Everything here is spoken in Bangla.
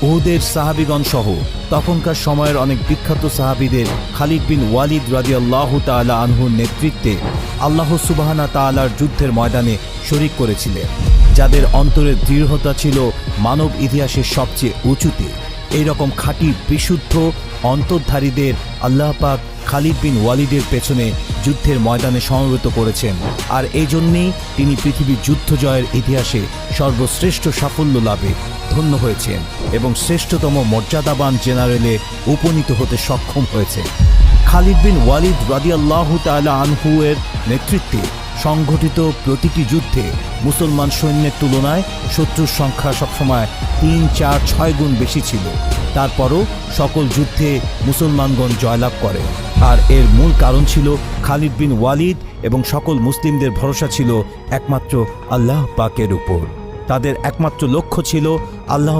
উহুদের সাহাবীগণ সহ তখনকার সময়ের অনেক বিখ্যাত সাহাবীদের খালিদ বিন ওয়ালিদ রাদিয়াল্লাহু তাআলা আনহুর নেতৃত্বে আল্লাহ সুবহানাহু তাআলার যুদ্ধের ময়দানে শরীক করেছিলেন, যাদের অন্তরের দৃঢ়তা ছিল মানব ইতিহাসের সবচেয়ে উঁচুতে। এইরকম খাঁটি বিশুদ্ধ অন্তর্ধারীদের আল্লাহ পাক খালিদ বিন ওয়ালিদের পেছনে যুদ্ধের ময়দানে সমবেত করেছেন, আর এই জন্যেই তিনি পৃথিবীর যুদ্ধ জয়ের ইতিহাসে সর্বশ্রেষ্ঠ সাফল্য লাভে ধন্য হয়েছেন এবং শ্রেষ্ঠতম মর্যাদাবান জেনারেলে উপনীত হতে সক্ষম হয়েছেন। খালিদ বিন ওয়ালিদ রাদিয়াল্লাহু তাআলা আনহু এর নেতৃত্বে সংঘটিত প্রতিটি যুদ্ধে মুসলমান সৈন্যের তুলনায় শত্রুর সংখ্যা সবসময় 3, 4, 6 গুণ বেশি ছিল। তারপরও সকল যুদ্ধে মুসলমানগণ জয়লাভ করে, আর এর মূল কারণ ছিল খালিদ বিন ওয়ালিদ এবং সকল মুসলিমদের ভরসা ছিল একমাত্র আল্লাহ পাকের উপর। তাদের একমাত্র লক্ষ্য ছিল আল্লাহ